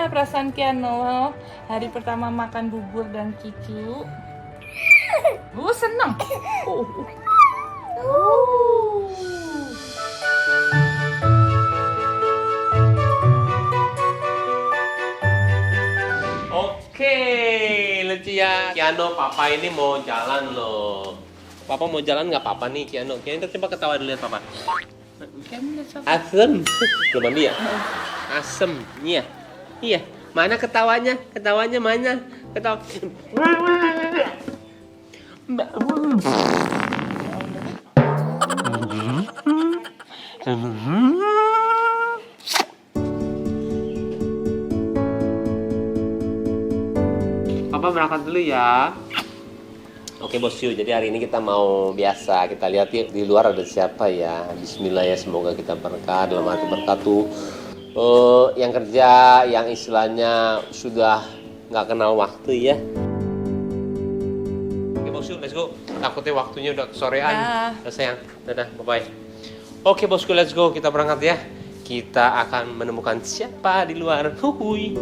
Gimana perasaan Kiano hari pertama makan bubur dan cucu? Seneng. Oke, Lucia. Kiano, papa ini mau jalan loh. Papa mau jalan nggak apa-apa nih, Kiano. Kiano coba ketawa dulu lihat papa. Asem. Belum mandi ya? Asem. Iya. Iya. Mana ketawanya? Ketawanya mana? Ketawa. Papa berangkat dulu ya. Oke bosku, jadi hari ini kita mau biasa, kita lihat yuk di luar ada siapa ya. Bismillah ya, semoga kita berkah dalam hati berkatu. Yang kerja, yang istilahnya sudah nggak kenal waktu ya. Oke bosku, let's go. Takutnya waktunya udah kesorean. Udah sayang, dadah, bye-bye. Oke bosku, let's go, kita berangkat ya. Kita akan menemukan siapa di luar. Huhuy.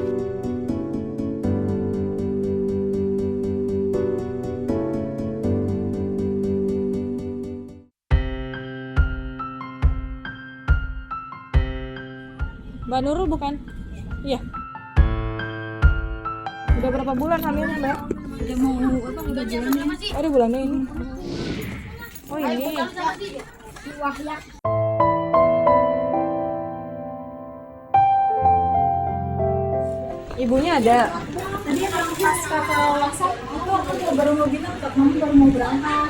Mbak Nurul bukan? Iya. Udah berapa bulan hamilnya, Mbak? Udah mau apa? Udah bulan ini. Oh, udah bulannya ini. Oh, ini. Ibunya ada. Tadi pas kata WhatsApp itu aku baru mau bilang mami baru mau berangkat.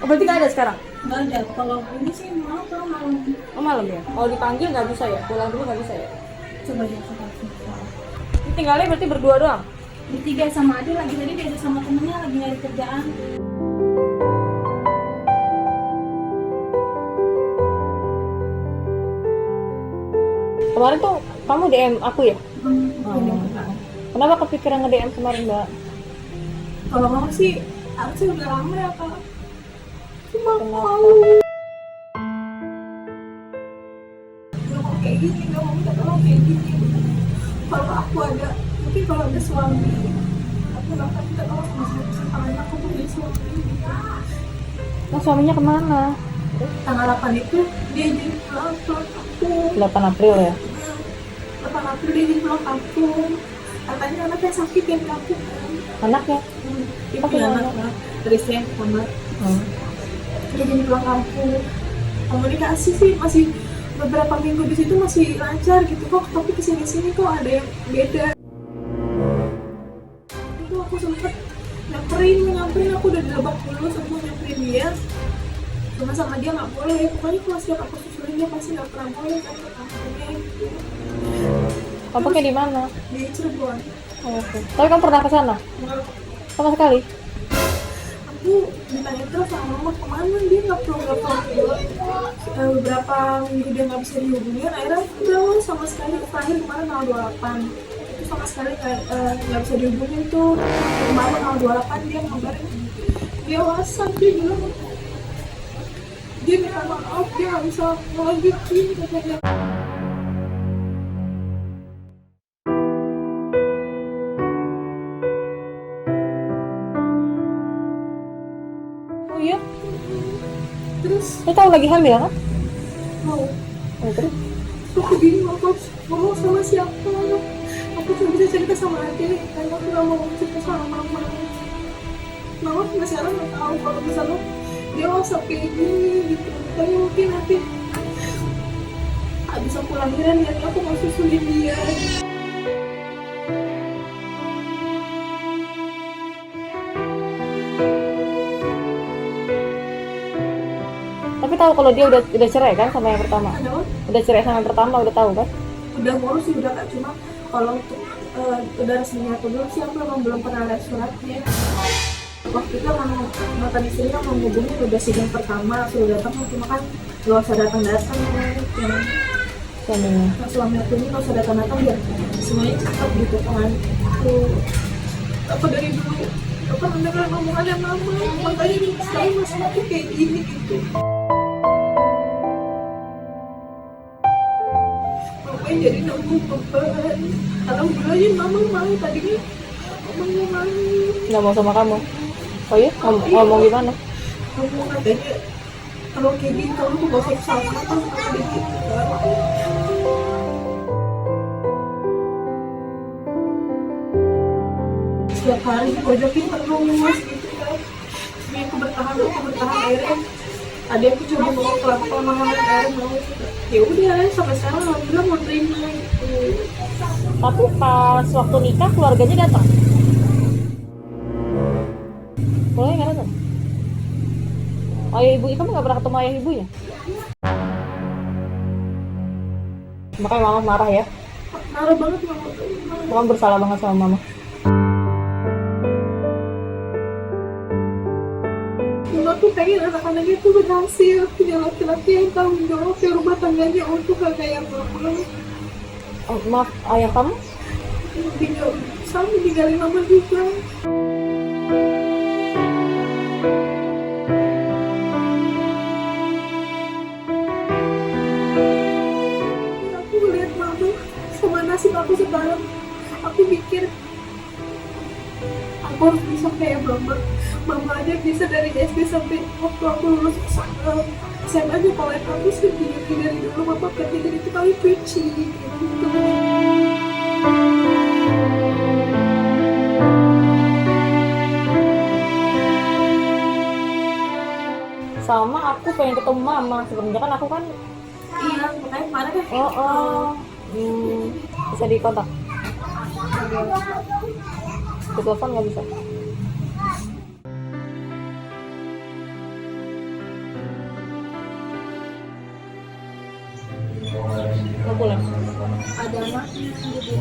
Oh, berarti nggak ada sekarang? Nggak ada. Kalau ini sih mau kalau malam. Oh, malam ya? Kalau dipanggil nggak bisa ya? Pulang dulu nggak bisa ya? Coba dia coba. Ini tinggalnya berarti berdua doang? Bertiga sama Ade lagi tadi dia sama temennya lagi nyari kerjaan. Kemarin tuh kamu DM aku ya? Kenapa kepikiran nge-DM kemarin, Mbak? Kalau mau sih harusnya udah lama ya kak. Cuma Kenapa? mau. Nggak mau kayak gini, nggak mau minta tolong kayak gini. Kalau aku ada, mungkin kalau ada suami, aku nggak akan minta tolong sama siapa. Kalau aku punya suami. Nah, suaminya kemana? Tanggal 8 itu dia jadi pulang aku. 8 April ya? 8 April dia jadi pulang kampung. Katanya anaknya sakit yang kampung kan. Anaknya? Dia Apa punya yang anak kan. Dari saya kamar. Dia jadi pulang kampung. Komunikasi sih masih beberapa minggu di situ masih lancar gitu kok. Tapi kesini-sini kok ada yang beda. Itu aku sempet nyamperin aku udah di Lebak Bulus aku nyamperin dia. Cuma sama dia nggak boleh. Pokoknya kalau setiap aku susulin dia pasti nggak pernah boleh kan ke kampungnya gitu. Kampungnya di mana? Di Cirebon. Oh, oke. Tapi kamu pernah ke sana? Sama sekali? Aku ditanya terus sama mama kemana dia nggak pulang beberapa minggu dia nggak bisa dihubungi akhirnya udah sama sekali terakhir kemarin tanggal 28 itu sama sekali nggak bisa dihubungin tuh kemarin tanggal 28 dia ngabarin dia WhatsApp dia bilang dia minta maaf dia nggak bisa ngelanjutin katanya. Oh iya? Terus Saya tahu lagi hamil kan? mau Oh, terus? aku bingung aku harus ngomong sama siapa aku cuma bisa cerita sama adik karena aku gak mau cerita sama mama sampai sekarang gak tahu kalau misalnya dia WhatsApp kayak gini gitu tapi mungkin nanti abis aku lahiran ya aku mau susulin dia. Tapi tahu kalau dia udah cerai kan sama yang pertama? Ada Udah cerai sama yang pertama, udah tahu kan? udah ngurus sih udah kak cuma kalau untuk udah resminya atau belum sih aku emang belum pernah lihat suratnya. Waktu itu emang mantan istri kan mau ngubungin udah sidang pertama suruh datang cuma kan gak usah datang-datang ya. Suaminya. Nah, suami aku ini kalau usah datang-datang biar semuanya cepat gitu kan. Aku dari dulu apa mendengar omongannya mama makanya sekarang masalah aku kayak gini gitu. mamanya jadi nanggung beban. Alhamdulillahnya mama mau, tadinya mama nggak mau. Nggak mau sama kamu? Oh iya? Ngomong gimana? Ngomong katanya kalau kayak gini kamu tuh gak usah sama adik gitu kan. Setiap hari dipojokin terus gitu kan. Dia aku bertahan akhirnya ada aku coba mau pelan-pelan menghamil akhirnya mau. Ya udah sampai sekarang alhamdulillah mau terima gitu. Tapi pas waktu nikah keluarganya datang? Boleh nggak datang? Ayah ibu kamu nggak pernah ketemu ayah ibunya? Makanya mama marah ya? Marah banget mama. Kamu bersalah banget sama mama. Mama tuh pengen anak-anaknya tuh berhasil, punya laki-laki yang tanggung jawab di rumah tangganya untuk gak kayak mama. Oh, maaf, ayah kamu? Tinggal sama tinggalin mama juga. Aku melihat mama sama nasib aku sekarang, aku mikir aku harus bisa kayak mama. Mama aja bisa dari SD sampai waktu aku lulus SMA aja kalau aku sendiri dari dulu mama kerja dari tukang cuci gitu. Sama aku pengen ketemu mama. Sebenarnya kan aku kan Iya, makanya kemarin kan bisa dikontak. Ke telepon nggak bisa. Mau pulang? ada anaknya gitu.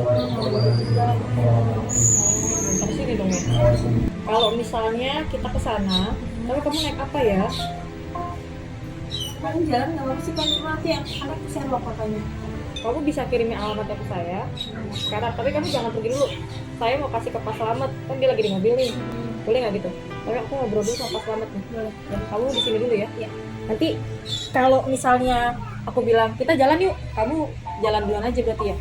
Bentar sini dong ya. Kalau misalnya kita ke sana, tapi kamu naik apa ya? Kan jalan nggak apa sih kan cuma nanti yang anak keserok katanya. Kamu bisa kirimin alamatnya ke saya sekarang, tapi kamu jangan pergi dulu. Saya mau kasih ke Pak Slamet, kan dia lagi di mobil nih. Boleh nggak gitu? Tapi aku ngobrol dulu sama Pak Slamet nih. Boleh. Dan kamu di sini dulu ya. Iya. Nanti kalau misalnya aku bilang kita jalan yuk, kamu jalan duluan aja berarti ya.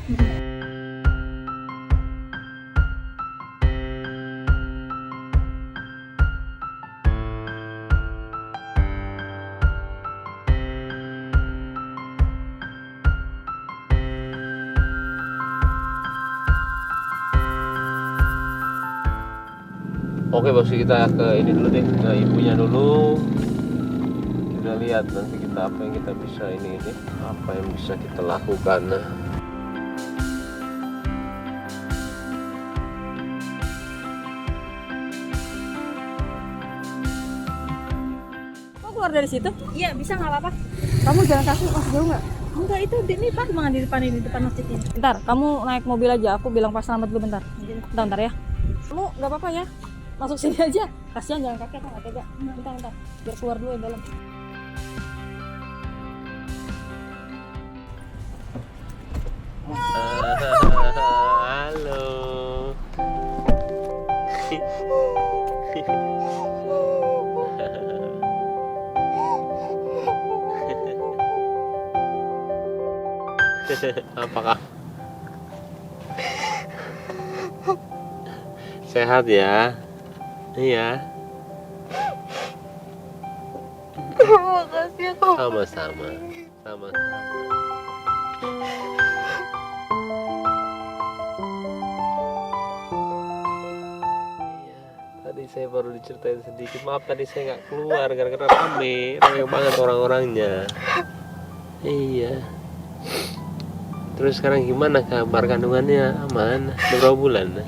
Oke bos, kita ke ini dulu deh, ke ibunya dulu. Kita lihat nanti kita apa yang kita bisa ini apa yang bisa kita lakukan. Kok keluar dari situ? Iya, bisa nggak apa-apa. Kamu jalan kaki masih jauh nggak? Enggak, itu ini pas banget di depan ini, depan masjid ini. Bentar, kamu naik mobil aja. Aku bilang Pak Slamet dulu bentar. Bentar ya. Kamu nggak apa-apa ya? Masuk sini aja. Kasihan jalan kaki, aku nggak tega. Bentar. Biar keluar dulu yang dalam. Halo. Apakah sehat ya? Iya. Makasih ya kak. Sama-sama. Tadi saya baru diceritain sedikit. Maaf tadi saya nggak keluar gara-gara rame banget orang-orangnya. Iya. Terus sekarang gimana kabar kandungannya? Aman? Udah berapa bulan?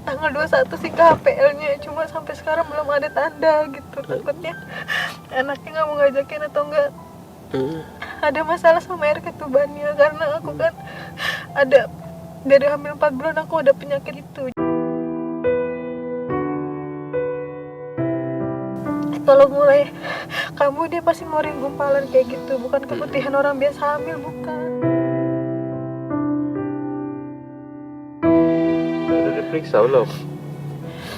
Tanggal 21 sih KPL-nya, cuma sampai sekarang belum ada tanda gitu. Takutnya anaknya nggak mau ngajakin atau enggak ada masalah sama air ketubannya, karena aku kan ada dari hamil 4 bulan aku ada penyakit itu. Kalau mulai kamu dia pasti ngeluarin gumpalan kayak gitu, bukan keputihan orang biasa hamil, bukan. Udah diperiksa belum?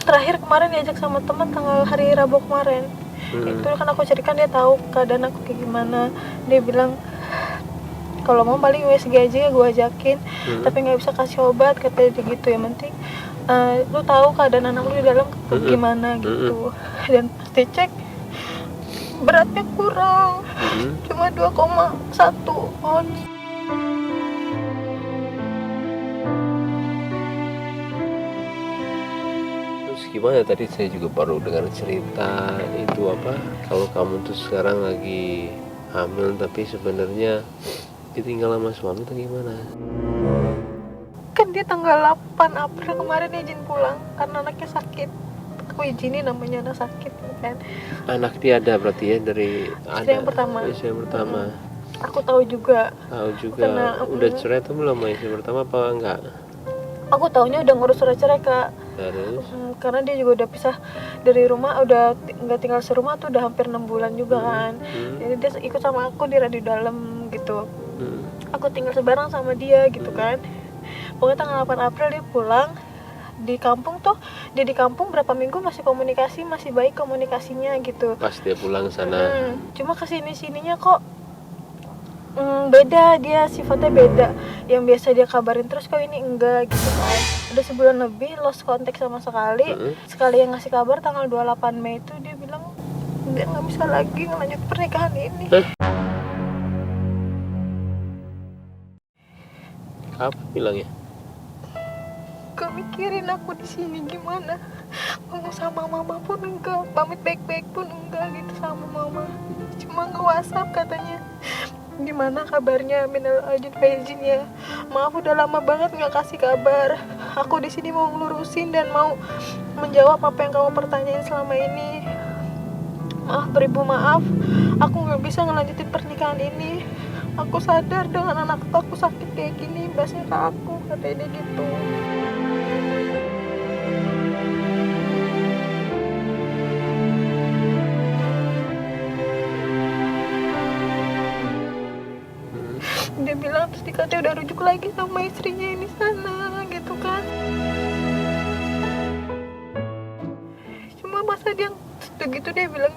Terakhir kemarin diajak sama teman tanggal hari Rabu kemarin. Itu kan aku cerikan dia tahu keadaan aku kayak gimana. Dia bilang kalau mau paling USG aja gue ajakin, tapi nggak bisa kasih obat katanya dia gitu. Yang penting lu tahu keadaan anak lu di dalam gimana gitu. Dan pasti cek beratnya kurang, cuma 2,1 ons. Terus gimana, tadi saya juga baru dengar cerita itu apa, kalau kamu tuh sekarang lagi hamil tapi sebenarnya ditinggal sama suami atau gimana? Kan dia tanggal 8 April kemarin izin pulang karena anaknya sakit. Aku izinin, namanya anak sakit kan. Anak dia ada berarti ya, dari Istri yang pertama. Istri yang pertama. Aku tahu juga. Tahu juga. Karena, udah cerai tuh belum sama istri pertama apa enggak? Aku taunya udah ngurus surat cerai, Kak. Terus? Karena dia juga udah pisah dari rumah, udah nggak tinggal serumah tuh udah hampir 6 bulan juga kan. Jadi dia ikut sama aku di radio dalam gitu. Aku tinggal sebarang sama dia gitu kan. Pokoknya tanggal 8 April dia pulang. Di kampung tuh, dia di kampung berapa minggu masih komunikasi, masih baik komunikasinya gitu. Pas dia pulang sana. Cuma kesini-sininya kok beda, dia sifatnya beda. Yang biasa dia kabarin terus, kok ini enggak gitu kan. Udah sebulan lebih lost contact sama sekali. Sekali yang ngasih kabar tanggal 28 Mei itu dia bilang dia nggak bisa lagi ngelanjut pernikahan ini. Apa bilangnya? Gak mikirin aku di sini gimana, ngomong sama mama pun enggak, pamit baik-baik pun enggak gitu sama mama, cuma nge-WhatsApp katanya gimana kabarnya, minal aidin faizin ya, maaf udah lama banget nggak kasih kabar, aku di sini mau ngelurusin dan mau menjawab apa yang kamu pertanyain selama ini. Maaf beribu maaf, aku nggak bisa ngelanjutin pernikahan ini. Aku sadar dengan anak aku sakit kayak gini, imbasnya ke aku, katanya dia gitu. Dia bilang terus dikatanya udah rujuk lagi sama istrinya ini sana gitu kan. Cuma masa dia begitu, dia bilang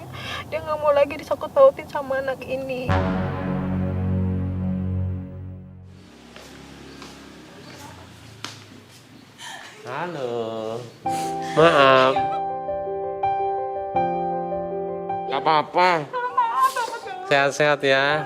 dia nggak mau lagi disangkut pautin sama anak ini. Halo. Maaf. Gak apa-apa. Sehat-sehat ya.